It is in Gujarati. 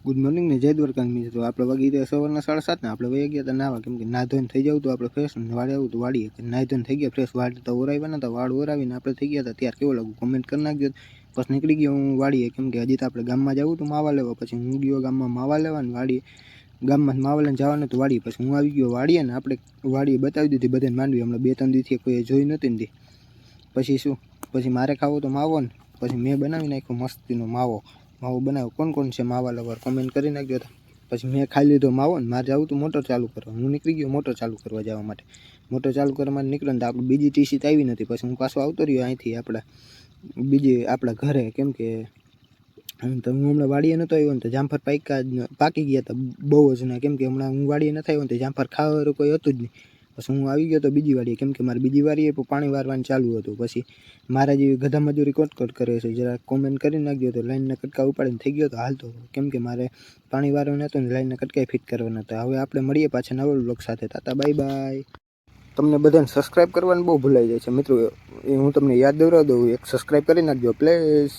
ગુડ મોર્નિંગ ને જય દ્વારકા મિત્રો. આપણે વાગી રહ્યા સવારના 7:30 ને આપણે વહી ગયા હતા નાવા, કેમ કે ના ધોઈને થઈ જવું તો આપણે ફ્રેશ ને વાળે આવું તો વાળીએ. નાહી ધોઈને થઈ ગયા ફ્રેશ, વાળ તો ઓરાવ્યા નતા, વાળ ઓરાવીને આપણે થઈ ગયા હતા. ત્યાર કેવો લાગુ કોમેન્ટ કરી નાખજો. બસ નીકળી ગયો હું વાળીએ, કેમ કે હજી તો આપણે ગામમાં જવું તો માવા લેવા. પછી હું ગયો ગામમાં માવા લેવા ને વાડીએ, ગામમાં માવા લઈને જવાનું તો વાડીએ. પછી હું આવી ગયો વાડીએ ને આપણે વાડીએ બતાવી દીધી બધાને માંડવી. હમણાં 2-3 દિવસથી કોઈ જોઈ નહોતી ને. પછી શું, પછી મારે ખાવો તો માવો ને પછી મેં બનાવી નાખ્યો મસ્તીનો માવો બનાવ્યો. કોણ છે માવા લવર કોમેન્ટ કરી નાખજો. પછી મેં ખાઈ લીધો માવો ને મારે જવું તો મોટર ચાલુ કરવા. હું નીકળી ગયો મોટર ચાલુ કરવા જવા માટે. મોટર ચાલુ કરવા માટે નીકળ્યો તો આપણે બીજી ટીસી તો આવી નથી. પછી હું પાછો આવતો રહ્યો અહીંથી આપણા ઘરે, કેમ કે તો હું હમણાં વાડીએ નહોતો આવ્યો ને તો જામફળ પાકી ગયા હતા બહુ જ ને. કેમ કે હમણાં હું વાડીએ નથી આવ્યો ને તો જામફળ ખાવાનું કોઈ હતું જ નહીં. પછી હું આવી ગયો તો બીજી વાડીએ, કેમ કે મારે બીજી વાડીએ પાણી વારવાનું ચાલુ હતું. પછી મારા જેવી ગધા મજૂરી કોટ કરે છે જરા કોમેન્ટ કરી નાખજો. તો લાઈનના કટકા ઉપાડીને થઈ ગયો તો હાલતો, કેમ કે મારે પાણી વારવાનું હતું ને લાઈનના કટકા ફિટ કરવાના હતા. હવે આપણે મળીએ પાછા નવા વ્લોગ સાથે. તાતા બાય બાય. તમને બધાને સબસ્ક્રાઈબ કરવાનું બહુ ભૂલાઈ જાય છે મિત્રો, એ હું તમને યાદ દેવડાવી દઉં, એક સબસ્ક્રાઈબ કરી નાખજો પ્લીઝ.